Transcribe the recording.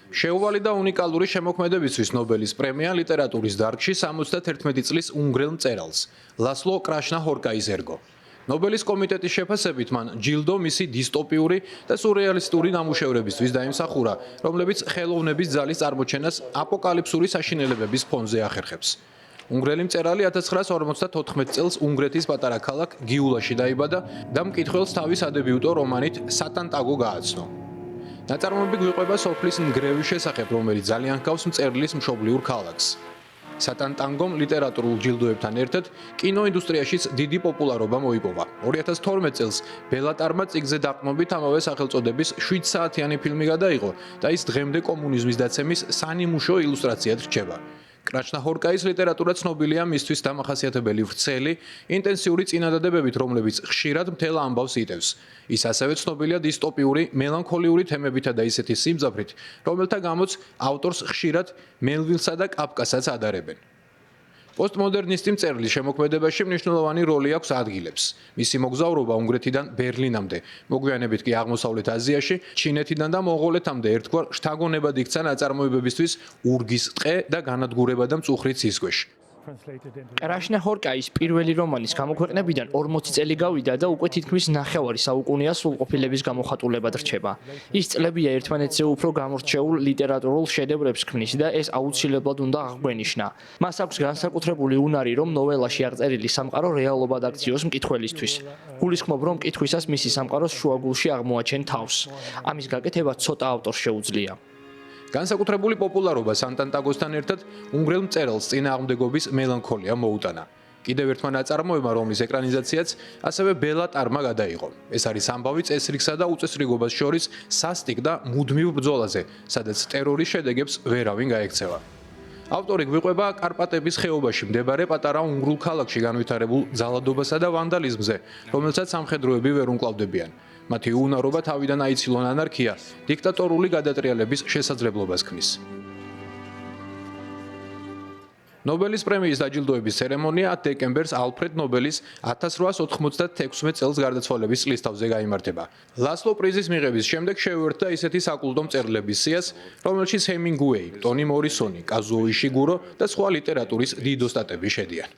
შეუვალი და უნიკალური შემოქმედებისთვის ნობელის პრემია ლიტერატურის დარგში 71 წლის უნგრელ მწერალს, ლასლო კრაშნა-ჰორკაის ერგო. ნობელის კომიტეტის შეფასებით მან ჯილდო მისი დისტოპიური და სურეალისტური ნამუშევრებისთვის დაიმსახურა, რომლებიც ხელოვნების ძალის წარმოჩენას აპოკალიფსური საშინელებების ფონზე ახერხებს. უნგრელი მწერალი 1954 წელს უნგრეთის პატარა ქალაქ გიულაში დაიბადა და მკითხველს თავის ადებიუტო რომანით სატანტაგო გააცნო. ნაწარმოები გვიყვება სოფლის ნგრევის შესახებ, რომელიც ძალიან ჰგავს მწერლის მშობლიურ ქალაქს. სატანტანგომ ლიტერატურულ ჯილდოებთან ერთად კინოინდუსტრიაშიც დიდი პოპულარობა მოიპოვა. 2012 წელს ბელატარმა წიგნზე დაყრდნობით ამავე სახელწოდების 7 საათიანი ფილმი გადაიღო და ის დღემდე კომუნიზმის დაცემის სანიმუშო ილუსტრაციად რჩება. კრაშნა-ჰორკაის ლიტერატურა ცნობილია მისთვის დამახასიათებელი ვრცელი, ინტენსიური წინადადებებით, რომლებიც ხშირად მთელ ამბავს იტევს. ის ასევე ცნობილია დისტოპიური, მელანქოლიური თემებითა და ისეთი სიმძაფრით, რომელთა გამოც ავტორს ხშირად მელვილსა და კაფკასაც ადარებენ. პოსტმოდერნისტი მწერლის შემოქმედებაში მნიშვნელოვანი როლი აქვს ადგილებს. მისი მოგზაურობა უნგრეთიდან ბერლინამდე, მოგვიანებით კი აღმოსავლეთ აზიაში, ჩინეთიდან და მონღოლეთამდე ერთგვარ შთაგონებად იქცა ნაწარმოებებისთვის ურგის ტყე და განადგურება და მწუხრი ცისქვეშ. კრაშნა-ჰორკაის პირველი რომანის გამოქვეყნებიდან 40 წელი გავიდა და უკვე თითქმის ნახევარი საუკუნეა სრულყოფილების გამოხატულებად რჩება. ის წლებია ერთმანეთზე უფრო გამორჩეულ ლიტერატურულ შედევრებს ქმნის და ეს აუცილებლად უნდა აღგვენიშნა. მას აქვს განსაკუთრებული უნარი, რომ ნოველაში აღწერილი სამყარო რეალობად აქციოს მკითხველისთვის. გულისხმობ, რომ მკითხვისას მისი სამყაროს შუაგულში აღმოაჩენ თავს. ამის გაკეთება ცოტა ავტორს შეუძლია. განსაკუთრებული პოპულარობა სატანტაგოსთან ერთად უნგრელ მწერალს წინააღმდეგობის მელანქოლია მოუტანა. კიდევ ერთმა ნაწარმოებმა, რომლის ეკრანიზაციაც ასევე ბელატარმა გადაიღო. ეს არის ამბავი წესრიგსა და უწესრიგობას შორის სასტიკ და მუდმივ ბრძოლაზე, სადაც ტერორის შედეგებს ვერავინ გაექცევა. ავტორი გვიყვება კარპატების ხეობაში მდებარე პატარა უნგრულ ქალაქში განვითარებულ ძალადობასა და ვანდალიზმზე, რომელსაც სამხედროები ვერ უმკლავდებიან. მათი უნარობა თავიდან აიცილონ ანარქია, დიქტატორული გადატრიალების შესაძლებლობას ქმნის. ნობელის პრემიის დაჯილდოების ცერემონია 10 დეკემბერს ალფრედ ნობელის 1896 წელს გარდაცვალების წლისთავზე გაიმართება. ლასლო პრიზის მიღების შემდეგ შეუერთდა ისეთი საკულტო მწერლების სიას, რომელშიც ჰემინგუეი, ტონი მორისონი, კაზუო იშიგურო და სხვა ლიტერატურის დიდ ოსტატები შედიან.